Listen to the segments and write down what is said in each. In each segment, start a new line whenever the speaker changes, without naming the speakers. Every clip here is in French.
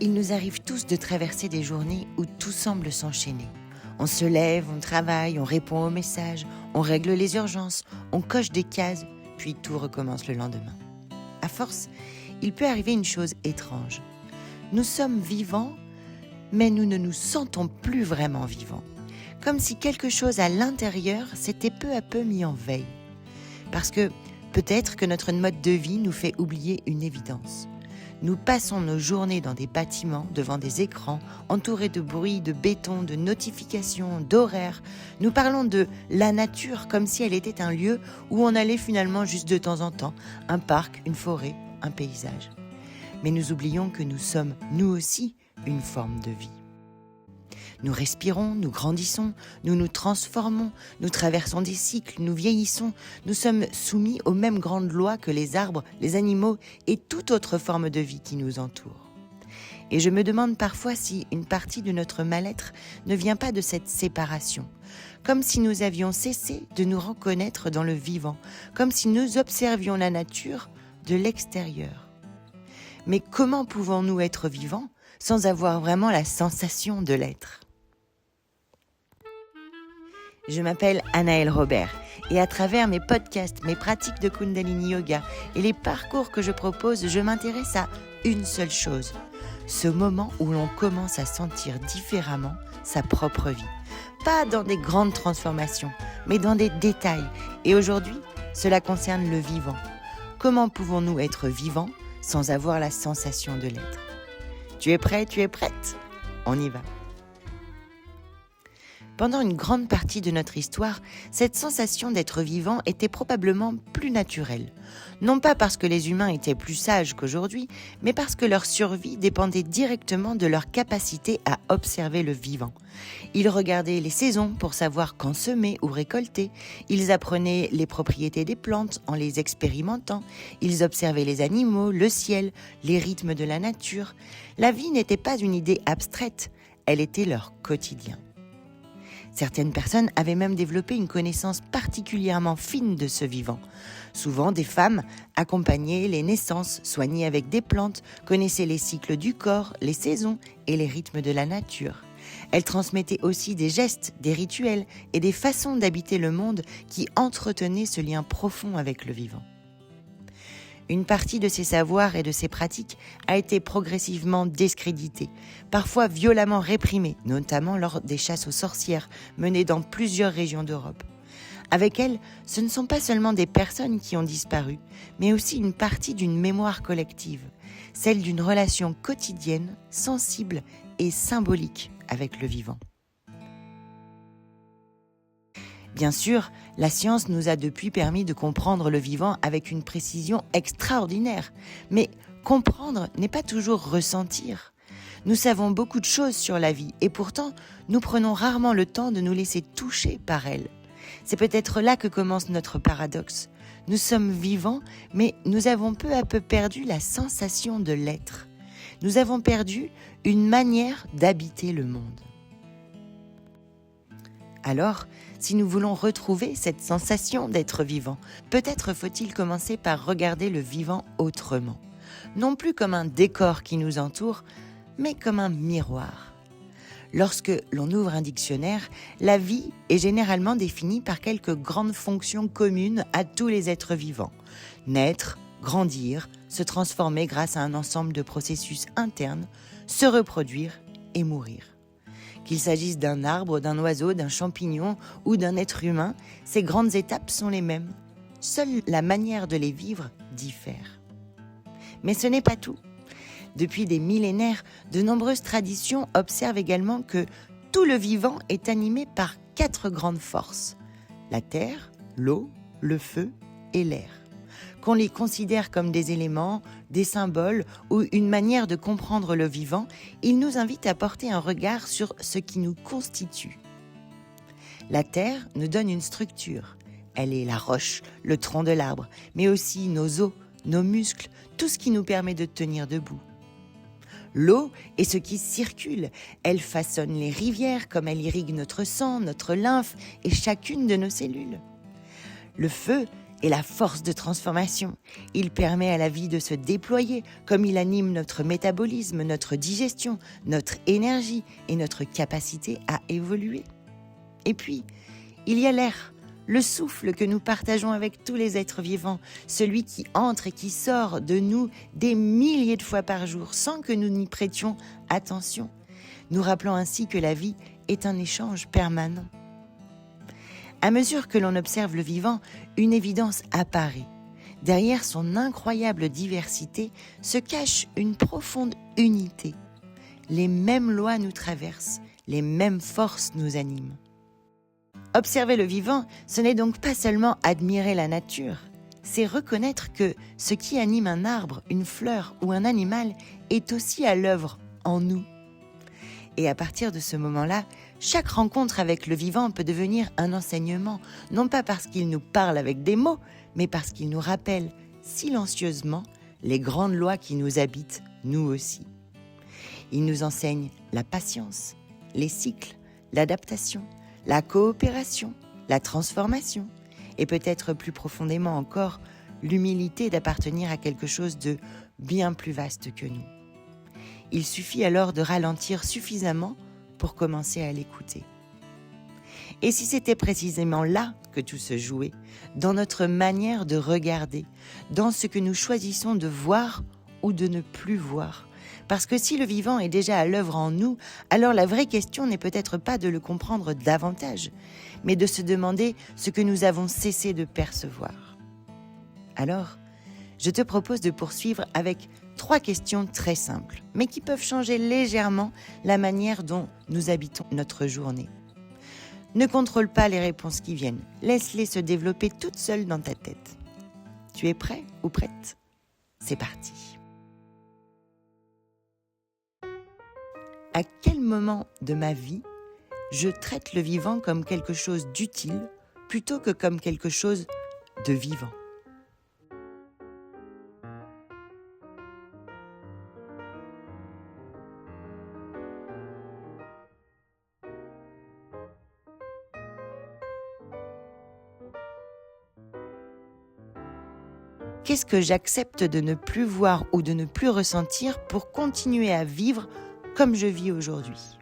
Il nous arrive tous de traverser des journées où tout semble s'enchaîner. On se lève, on travaille, on répond aux messages, on règle les urgences, on coche des cases, puis tout recommence le lendemain. À force, il peut arriver une chose étrange. Nous sommes vivants, mais nous ne nous sentons plus vraiment vivants. Comme si quelque chose à l'intérieur s'était peu à peu mis en veille. Parce que peut-être que notre mode de vie nous fait oublier une évidence. Nous passons nos journées dans des bâtiments, devant des écrans, entourés de bruit, de béton, de notifications, d'horaires. Nous parlons de la nature comme si elle était un lieu où on allait finalement juste de temps en temps, un parc, une forêt, un paysage. Mais nous oublions que nous sommes, nous aussi, une forme de vie. Nous respirons, nous grandissons, nous nous transformons, nous traversons des cycles, nous vieillissons, nous sommes soumis aux mêmes grandes lois que les arbres, les animaux et toute autre forme de vie qui nous entoure. Et je me demande parfois si une partie de notre mal-être ne vient pas de cette séparation, comme si nous avions cessé de nous reconnaître dans le vivant, comme si nous observions la nature de l'extérieur. Mais comment pouvons-nous être vivants sans avoir vraiment la sensation de l'être ? Je m'appelle Anaëlle Robert et à travers mes podcasts, mes pratiques de Kundalini Yoga et les parcours que je propose, je m'intéresse à une seule chose, ce moment où l'on commence à sentir différemment sa propre vie. Pas dans des grandes transformations, mais dans des détails. Et aujourd'hui, cela concerne le vivant. Comment pouvons-nous être vivants sans avoir la sensation de l'être ? Tu es prêt, tu es prête ? On y va. Pendant une grande partie de notre histoire, cette sensation d'être vivant était probablement plus naturelle. Non pas parce que les humains étaient plus sages qu'aujourd'hui, mais parce que leur survie dépendait directement de leur capacité à observer le vivant. Ils regardaient les saisons pour savoir quand semer ou récolter. Ils apprenaient les propriétés des plantes en les expérimentant. Ils observaient les animaux, le ciel, les rythmes de la nature. La vie n'était pas une idée abstraite, elle était leur quotidien. Certaines personnes avaient même développé une connaissance particulièrement fine de ce vivant. Souvent, des femmes accompagnaient les naissances, soignaient avec des plantes, connaissaient les cycles du corps, les saisons et les rythmes de la nature. Elles transmettaient aussi des gestes, des rituels et des façons d'habiter le monde qui entretenaient ce lien profond avec le vivant. Une partie de ces savoirs et de ces pratiques a été progressivement discréditée, parfois violemment réprimée, notamment lors des chasses aux sorcières menées dans plusieurs régions d'Europe. Avec elles, ce ne sont pas seulement des personnes qui ont disparu, mais aussi une partie d'une mémoire collective, celle d'une relation quotidienne, sensible et symbolique avec le vivant. Bien sûr, la science nous a depuis permis de comprendre le vivant avec une précision extraordinaire. Mais comprendre n'est pas toujours ressentir. Nous savons beaucoup de choses sur la vie et pourtant, nous prenons rarement le temps de nous laisser toucher par elle. C'est peut-être là que commence notre paradoxe. Nous sommes vivants, mais nous avons peu à peu perdu la sensation de l'être. Nous avons perdu une manière d'habiter le monde. Alors, si nous voulons retrouver cette sensation d'être vivant, peut-être faut-il commencer par regarder le vivant autrement. Non plus comme un décor qui nous entoure, mais comme un miroir. Lorsque l'on ouvre un dictionnaire, la vie est généralement définie par quelques grandes fonctions communes à tous les êtres vivants. Naître, grandir, se transformer grâce à un ensemble de processus internes, se reproduire et mourir. Qu'il s'agisse d'un arbre, d'un oiseau, d'un champignon ou d'un être humain, ces grandes étapes sont les mêmes. Seule la manière de les vivre diffère. Mais ce n'est pas tout. Depuis des millénaires, de nombreuses traditions observent également que tout le vivant est animé par 4 grandes forces. La terre, l'eau, le feu et l'air. Qu'on les considère comme des éléments, des symboles ou une manière de comprendre le vivant, ils nous invitent à porter un regard sur ce qui nous constitue. La terre nous donne une structure. Elle est la roche, le tronc de l'arbre, mais aussi nos os, nos muscles, tout ce qui nous permet de tenir debout. L'eau est ce qui circule. Elle façonne les rivières comme elle irrigue notre sang, notre lymphe et chacune de nos cellules. Le feu et la force de transformation. Il permet à la vie de se déployer, comme il anime notre métabolisme, notre digestion, notre énergie et notre capacité à évoluer. Et puis, il y a l'air, le souffle que nous partageons avec tous les êtres vivants, celui qui entre et qui sort de nous des milliers de fois par jour, sans que nous n'y prêtions attention, nous rappelant ainsi que la vie est un échange permanent. À mesure que l'on observe le vivant, une évidence apparaît. Derrière son incroyable diversité se cache une profonde unité. Les mêmes lois nous traversent, les mêmes forces nous animent. Observer le vivant, ce n'est donc pas seulement admirer la nature, c'est reconnaître que ce qui anime un arbre, une fleur ou un animal est aussi à l'œuvre en nous. Et à partir de ce moment-là, chaque rencontre avec le vivant peut devenir un enseignement, non pas parce qu'il nous parle avec des mots, mais parce qu'il nous rappelle silencieusement les grandes lois qui nous habitent, nous aussi. Il nous enseigne la patience, les cycles, l'adaptation, la coopération, la transformation, et peut-être plus profondément encore, l'humilité d'appartenir à quelque chose de bien plus vaste que nous. Il suffit alors de ralentir suffisamment pour commencer à l'écouter. Et si c'était précisément là que tout se jouait, dans notre manière de regarder, dans ce que nous choisissons de voir ou de ne plus voir. Parce que si le vivant est déjà à l'œuvre en nous, alors la vraie question n'est peut-être pas de le comprendre davantage, mais de se demander ce que nous avons cessé de percevoir. Alors, je te propose de poursuivre avec 3 questions très simples, mais qui peuvent changer légèrement la manière dont nous habitons notre journée. Ne contrôle pas les réponses qui viennent, laisse-les se développer toutes seules dans ta tête. Tu es prêt ou prête ? C'est parti. À quel moment de ma vie je traite le vivant comme quelque chose d'utile plutôt que comme quelque chose de vivant ? Qu'est-ce que j'accepte de ne plus voir ou de ne plus ressentir pour continuer à vivre comme je vis aujourd'hui ?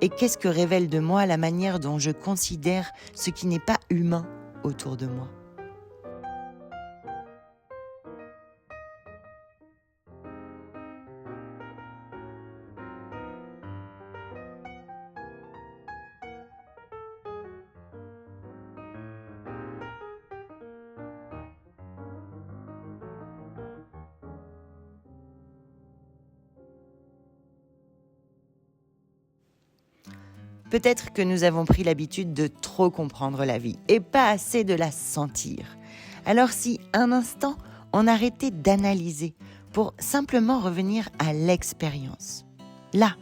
Et qu'est-ce que révèle de moi la manière dont je considère ce qui n'est pas humain autour de moi ? Peut-être que nous avons pris l'habitude de trop comprendre la vie et pas assez de la sentir. Alors si un instant, on arrêtait d'analyser pour simplement revenir à l'expérience. Là,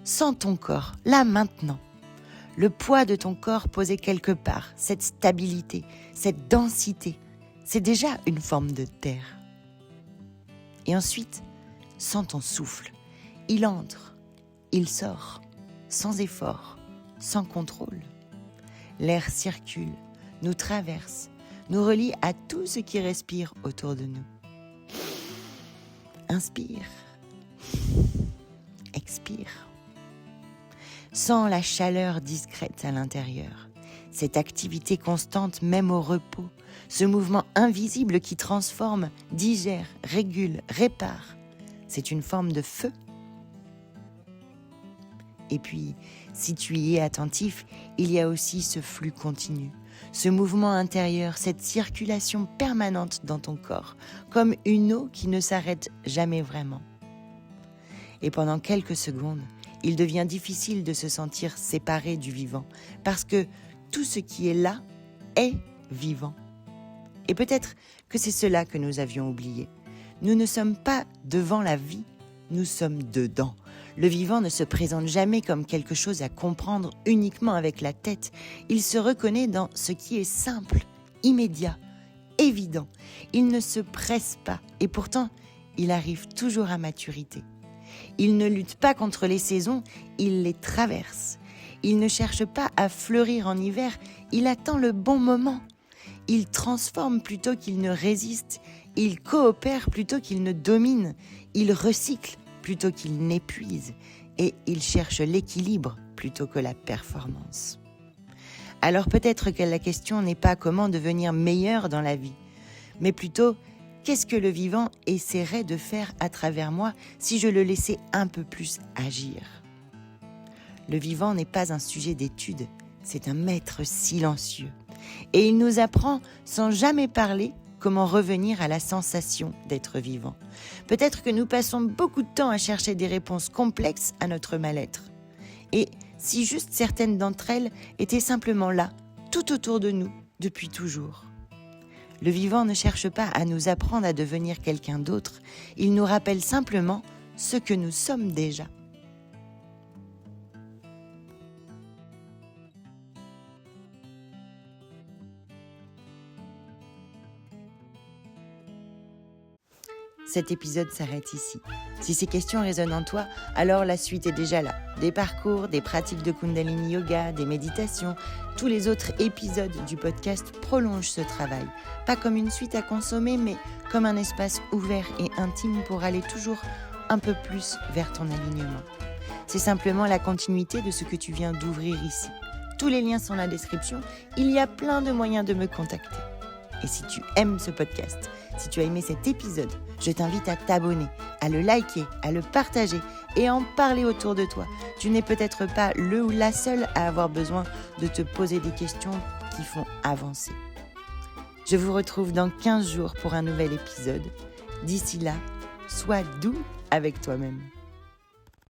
sens ton corps, là maintenant. Le poids de ton corps posé quelque part, cette stabilité, cette densité, c'est déjà une forme de terre. Et ensuite, sens ton souffle. Il entre, il sort, sans effort, sans contrôle. L'air circule, nous traverse, nous relie à tout ce qui respire autour de nous. Inspire, expire. Sens la chaleur discrète à l'intérieur, cette activité constante même au repos, ce mouvement invisible qui transforme, digère, régule, répare. C'est une forme de feu. Et puis, si tu y es attentif, il y a aussi ce flux continu, ce mouvement intérieur, cette circulation permanente dans ton corps, comme une eau qui ne s'arrête jamais vraiment. Et pendant quelques secondes, il devient difficile de se sentir séparé du vivant, parce que tout ce qui est là est vivant. Et peut-être que c'est cela que nous avions oublié. Nous ne sommes pas devant la vie, nous sommes dedans. Le vivant ne se présente jamais comme quelque chose à comprendre uniquement avec la tête. Il se reconnaît dans ce qui est simple, immédiat, évident. Il ne se presse pas et pourtant, il arrive toujours à maturité. Il ne lutte pas contre les saisons, il les traverse. Il ne cherche pas à fleurir en hiver, il attend le bon moment. Il transforme plutôt qu'il ne résiste, il coopère plutôt qu'il ne domine, il recycle plutôt qu'il n'épuise et il cherche l'équilibre plutôt que la performance. Alors peut-être que la question n'est pas comment devenir meilleur dans la vie, mais plutôt qu'est-ce que le vivant essaierait de faire à travers moi si je le laissais un peu plus agir. Le vivant n'est pas un sujet d'étude, c'est un maître silencieux. Et il nous apprend, sans jamais parler, comment revenir à la sensation d'être vivant. Peut-être que nous passons beaucoup de temps à chercher des réponses complexes à notre mal-être. Et si juste certaines d'entre elles étaient simplement là, tout autour de nous, depuis toujours. Le vivant ne cherche pas à nous apprendre à devenir quelqu'un d'autre, il nous rappelle simplement ce que nous sommes déjà. Cet épisode s'arrête ici. Si ces questions résonnent en toi, alors la suite est déjà là. Des parcours, des pratiques de Kundalini Yoga, des méditations, tous les autres épisodes du podcast prolongent ce travail. Pas comme une suite à consommer, mais comme un espace ouvert et intime pour aller toujours un peu plus vers ton alignement. C'est simplement la continuité de ce que tu viens d'ouvrir ici. Tous les liens sont dans la description. Il y a plein de moyens de me contacter. Et si tu aimes ce podcast, si tu as aimé cet épisode, je t'invite à t'abonner, à le liker, à le partager et à en parler autour de toi. Tu n'es peut-être pas le ou la seule à avoir besoin de te poser des questions qui font avancer. Je vous retrouve dans 15 jours pour un nouvel épisode. D'ici là, sois doux avec toi-même.